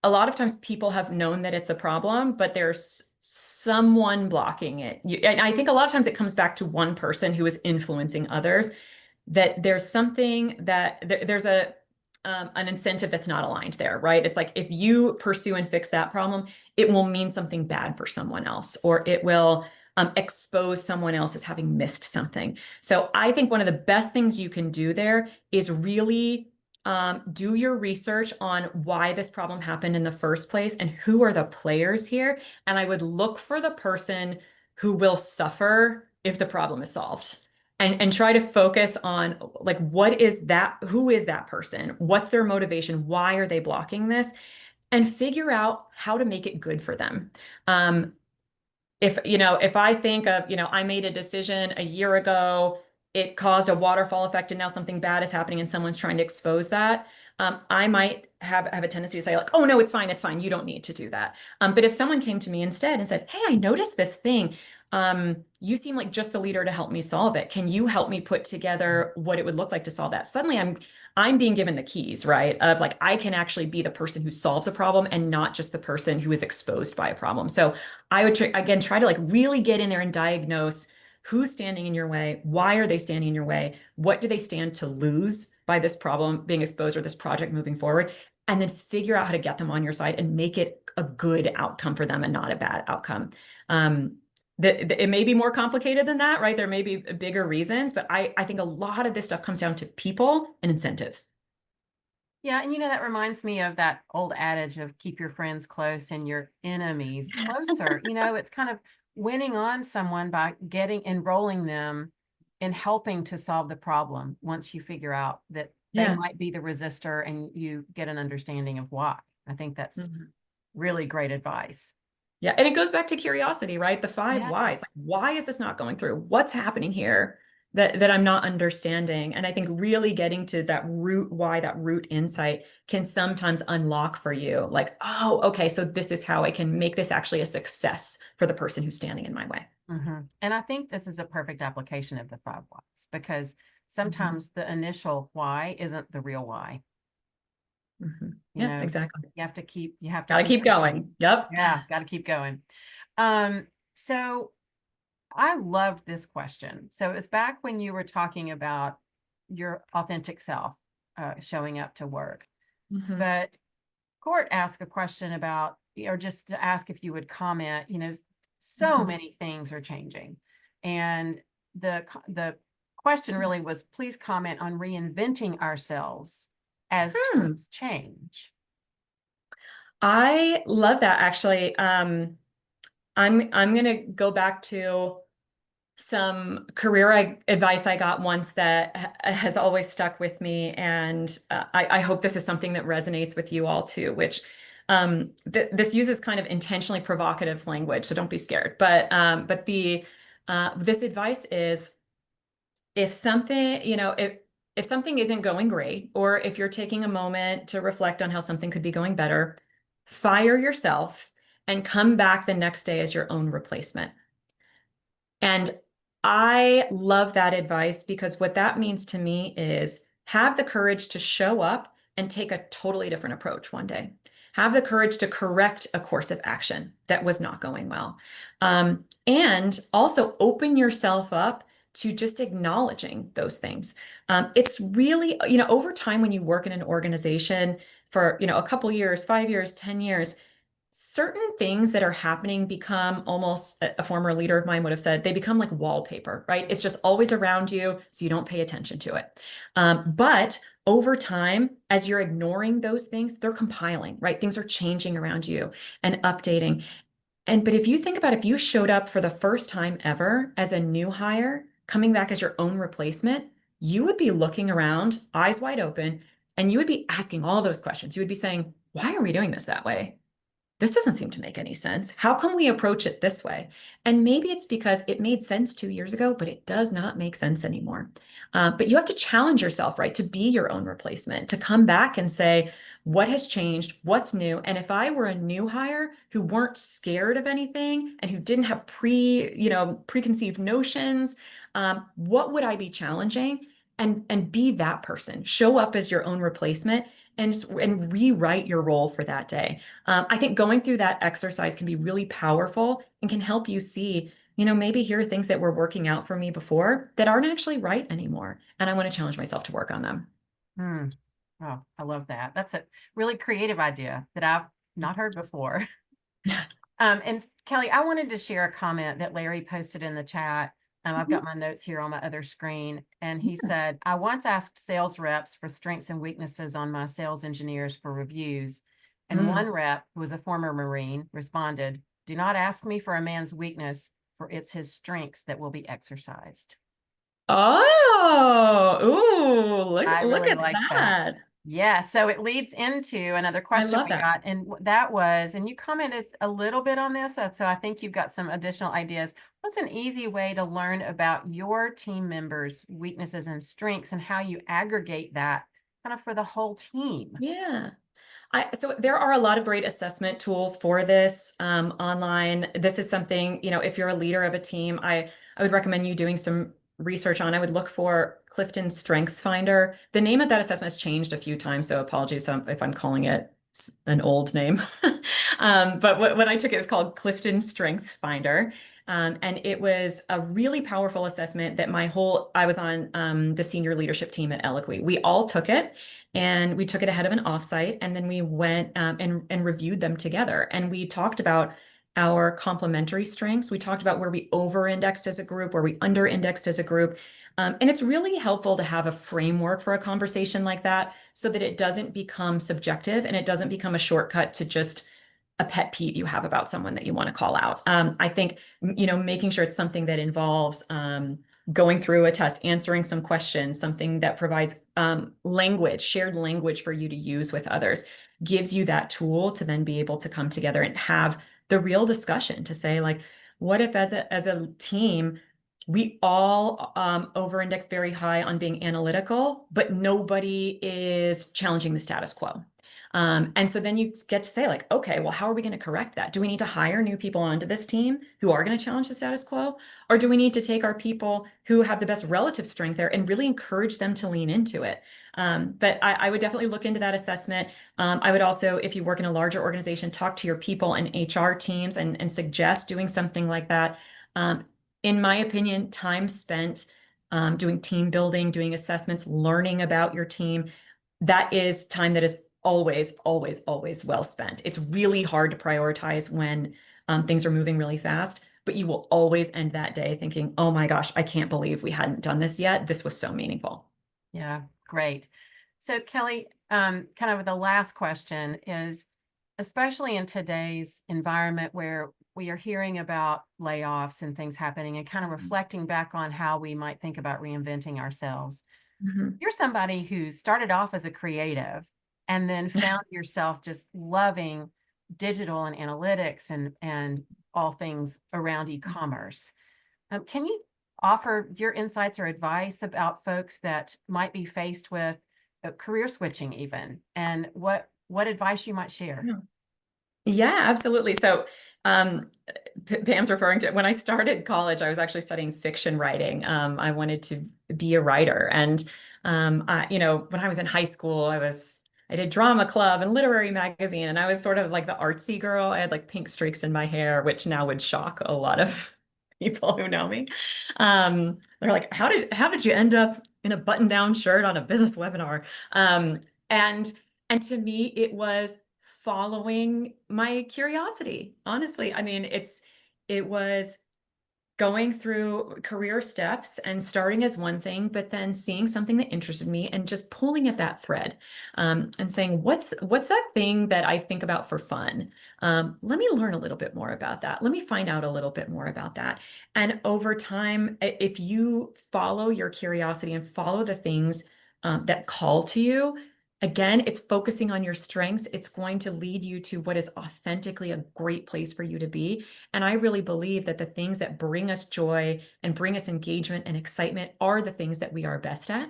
S2: a lot of times people have known that it's a problem, but there's someone blocking it. And I think a lot of times it comes back to one person who is influencing others, that there's something that there's a an incentive that's not aligned there, right? It's like if you pursue and fix that problem, it will mean something bad for someone else, or it will expose someone else as having missed something. So I think one of the best things you can do there is really do your research on why this problem happened in the first place and who are the players here. And I would look for the person who will suffer if the problem is solved. And try to focus on like what is that, who is that person? What's their motivation? Why are they blocking this? And figure out how to make it good for them. Um, if I think of, I made a decision a year ago, it caused a waterfall effect, and now something bad is happening and someone's trying to expose that. I might have a tendency to say like, oh no, it's fine. You don't need to do that. But if someone came to me instead and said, hey, I noticed this thing. You seem like just the leader to help me solve it. Can you help me put together what it would look like to solve that? Suddenly I'm being given the keys, right? Of like, I can actually be the person who solves a problem and not just the person who is exposed by a problem. So I would again try to like really get in there and diagnose who's standing in your way, why are they standing in your way, what do they stand to lose by this problem being exposed or this project moving forward, and then figure out how to get them on your side and make it a good outcome for them and not a bad outcome. Um, it may be more complicated than that, right? There may be bigger reasons, but I think a lot of this stuff comes down to people and incentives.
S1: Yeah, and that reminds me of that old adage of keep your friends close and your enemies closer. It's kind of winning on someone by enrolling them in helping to solve the problem once you figure out that they
S2: Yeah.
S1: might be the resistor and you get an understanding of why. I think that's
S2: Mhm.
S1: really great advice.
S2: Yeah, and it goes back to curiosity, right? The five
S1: Yeah.
S2: whys. Like, why is this not going through? What's happening here that I'm not understanding? And I think really getting to that root why, that root insight can sometimes unlock for you, like, oh, okay, so this is how I can make this actually a success for the person who's standing in my way.
S1: And I think this is a perfect application of the five whys because
S2: Mhm.
S1: sometimes the initial why isn't the real why.
S2: Mhm.
S1: You
S2: Yeah,
S1: know,
S2: exactly.
S1: you have to
S2: Got to
S1: keep
S2: keep
S1: going.
S2: going. Yep.
S1: Yeah, got to keep going. So I loved this question. So it's back when you were talking about your authentic self showing up to work.
S2: Mhm.
S1: But Court asked a question about, or just to ask if you would comment, so
S2: Mhm.
S1: many things are changing. And the question really was, please comment on reinventing ourselves as
S2: Hmm.
S1: times change.
S2: I love that actually. I'm gonna go back to some advice I got once that has always stuck with me, and I hope this is something that resonates with you all too. Which this uses kind of intentionally provocative language, so don't be scared. But the this advice is if something, if something isn't going great, or if you're taking a moment to reflect on how something could be going better, fire yourself and come back the next day as your own replacement. And I love that advice because what that means to me is have the courage to show up and take a totally different approach one day. Have the courage to correct a course of action that was not going well. And also open yourself up to just acknowledging those things. It's really, over time when you work in an organization for, a couple years, 5 years, 10 years, certain things that are happening become almost, a former leader of mine would have said, they become like wallpaper, right? It's just always around you, so you don't pay attention to it. But over time, as you're ignoring those things, they're compiling, right? Things are changing around you and updating. But if you think about if you showed up for the first time ever as a new hire, coming back as your own replacement, you would be looking around, eyes wide open, and you would be asking all those questions. You would be saying, why are we doing this that way? This doesn't seem to make any sense. How come we approach it this way? And maybe it's because it made sense 2 years ago, but it does not make sense anymore. But you have to challenge yourself, right, to be your own replacement, to come back and say, what has changed? What's new? And if I were a new hire who weren't scared of anything and who didn't have preconceived notions, what would I be challenging? And be that person. Show up as your own replacement and rewrite your role for that day. I think going through that exercise can be really powerful and can help you see, maybe here are things that were working out for me before that aren't actually right anymore. And I want to challenge myself to work on them.
S1: Hmm. Oh, I love that. That's a really creative idea that I've not heard before. And Kelly, I wanted to share a comment that Larry posted in the chat. I've got my notes here on my other screen. And he said, I once asked sales reps for strengths and weaknesses on my sales engineers for reviews. And
S2: Mm.
S1: one rep, who was a former Marine, responded, do not ask me for a man's weakness, for it's his strengths that will be exercised.
S2: Oh, ooh, look,
S1: I
S2: look
S1: really
S2: at
S1: like that.
S2: that.
S1: Yeah, so it leads into another
S2: I
S1: question
S2: love
S1: we
S2: that.
S1: got, and that was, and you commented a little bit on this, so I think you've got some additional ideas. What's an easy way to learn about your team members' weaknesses and strengths and how you aggregate that kind of for the whole team?
S2: Yeah. So there are a lot of great assessment tools for this online. This is something, if you're a leader of a team, I would recommend you doing some research on. I would look for Clifton Strengths Finder. The name of that assessment has changed a few times, so apologies if I'm calling it an old name. But when I took it, it was called Clifton Strengths Finder. And it was a really powerful assessment that I was on the senior leadership team at Eloquy. We all took it. And we took it ahead of an offsite, and then we went and reviewed them together. And we talked about our complementary strengths. We talked about where we over-indexed as a group, where we under-indexed as a group. And it's really helpful to have a framework for a conversation like that so that it doesn't become subjective and it doesn't become a shortcut to just a pet peeve you have about someone that you want to call out. I think, making sure it's something that involves going through a test, answering some questions, something that provides shared language for you to use with others, gives you that tool to then be able to come together and have the real discussion to say, like, what if as a team, we all over-index very high on being analytical, but nobody is challenging the status quo. And so then you get to say, like, okay, well, how are we going to correct that? Do we need to hire new people onto this team who are going to challenge the status quo? Or do we need to take our people who have the best relative strength there and really encourage them to lean into it? But I would definitely look into that assessment. I would also, if you work in a larger organization, talk to your people and HR teams and suggest doing something like that. In my opinion, time spent doing team building, doing assessments, learning about your team, that is time that is always, always, always well spent. It's really hard to prioritize when things are moving really fast, but you will always end that day thinking, oh my gosh, I can't believe we hadn't done this yet. This was so meaningful.
S1: Yeah, great. So Kelly, kind of the last question is, especially in today's environment where we are hearing about layoffs and things happening and kind of reflecting back on how we might think about reinventing ourselves.
S2: Mhm.
S1: You're somebody who started off as a creative and then found yourself just loving digital and analytics and all things around e-commerce. Can you offer your insights or advice about folks that might be faced with career switching even, and what advice you might share?
S2: Yeah. Yeah, absolutely. So, Pam's referring to when I started college, I was actually studying fiction writing. I wanted to be a writer. And when I was in high school, I did drama club and literary magazine, and I was sort of like the artsy girl. I had like pink streaks in my hair, which now would shock a lot of people who know me. They're like, how did you end up in a button-down shirt on a business webinar? Um, and and to me, it was following my curiosity. Honestly, I mean, it was going through career steps and starting as one thing, but then seeing something that interested me and just pulling at that thread, and saying, what's that thing that I think about for fun? Let me learn a little bit more about that. Let me find out a little bit more about that. And over time, if you follow your curiosity and follow the things that call to you, again, it's focusing on your strengths. It's going to lead you to what is authentically a great place for you to be. And I really believe that the things that bring us joy and bring us engagement and excitement are the things that we are best at,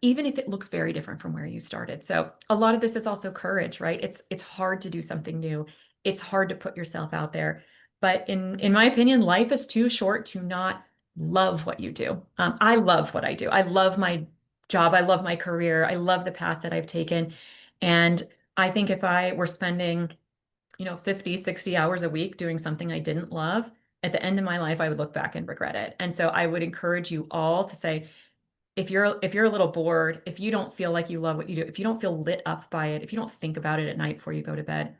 S2: even if it looks very different from where you started. So a lot of this is also courage, right? It's hard to do something new. It's hard to put yourself out there. But in my opinion, life is too short to not love what you do. I love what I do. I love my job. I love my career. I love the path that I've taken. And I think if I were spending 50, 60 hours a week doing something I didn't love, at the end of my life, I would look back and regret it. And so I would encourage you all to say, if you're a little bored, if you don't feel like you love what you do, if you don't feel lit up by it, if you don't think about it at night before you go to bed,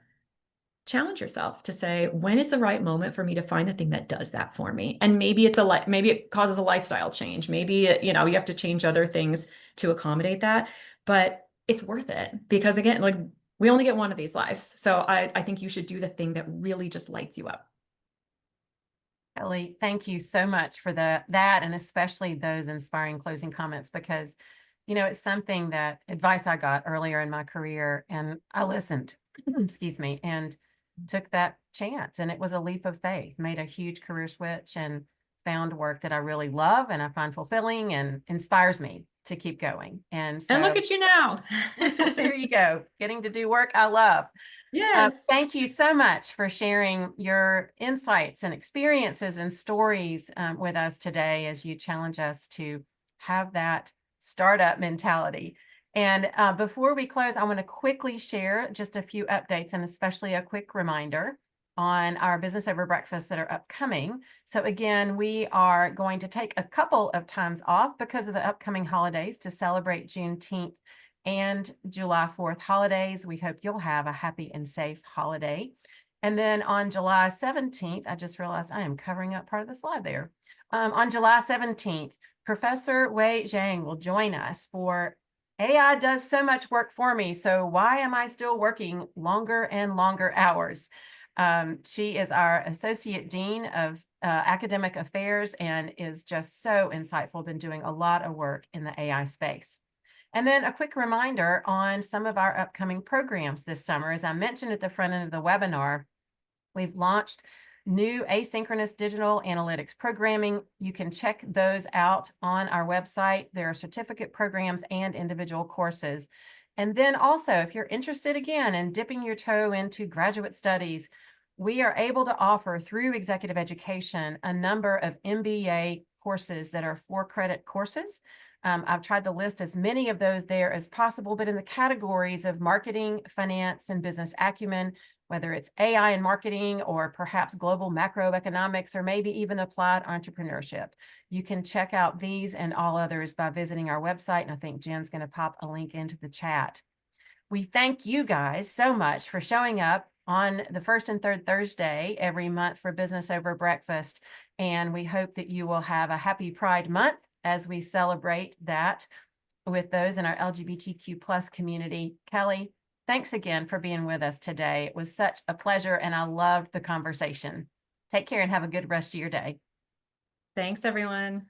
S2: challenge yourself to say, when is the right moment for me to find the thing that does that for me? And maybe it causes a lifestyle change. Maybe you have to change other things to accommodate that, but it's worth it because again, like we only get one of these lives. So I think you should do the thing that really just lights you up.
S1: Kelly, thank you so much for that and especially those inspiring closing comments because, it's something that advice I got earlier in my career and I listened, excuse me, and took that chance. And it was a leap of faith, made a huge career switch and found work that I really love and I find fulfilling and inspires me to keep going. And
S2: And look
S1: so
S2: at you now.
S1: there you go, getting to do work I love.
S2: Yes.
S1: Thank you so much for sharing your insights and experiences and stories with us today as you challenge us to have that startup mentality. And before we close, I want to quickly share just a few updates and especially a quick reminder on our business over breakfast that are upcoming. So again, we are going to take a couple of times off because of the upcoming holidays to celebrate Juneteenth and July 4th holidays. We hope you'll have a happy and safe holiday. And then on July 17th, I just realized I am covering up part of the slide there. On July 17th, Professor Wei Zhang will join us for AI does so much work for me. So why am I still working longer and longer hours? She is our Associate Dean of Academic Affairs and is just so insightful, been doing a lot of work in the AI space. And then a quick reminder on some of our upcoming programs this summer. As I mentioned at the front end of the webinar, we've launched new asynchronous digital analytics programming. You can check those out on our website. There are certificate programs and individual courses. And then also, if you're interested again in dipping your toe into graduate studies, we are able to offer through executive education a number of MBA courses that are 4-credit courses. I've tried to list as many of those there as possible, but in the categories of marketing, finance, and business acumen, whether it's AI and marketing or perhaps global macroeconomics or maybe even applied entrepreneurship. You can check out these and all others by visiting our website, and I think Jen's going to pop a link into the chat. We thank you guys so much for showing up on the first and third Thursday every month for Business Over Breakfast, and we hope that you will have a happy Pride Month as we celebrate that with those in our LGBTQ plus community. Kelly, thanks again for being with us today. It was such a pleasure and I loved the conversation. Take care and have a good rest of your day.
S2: Thanks, everyone.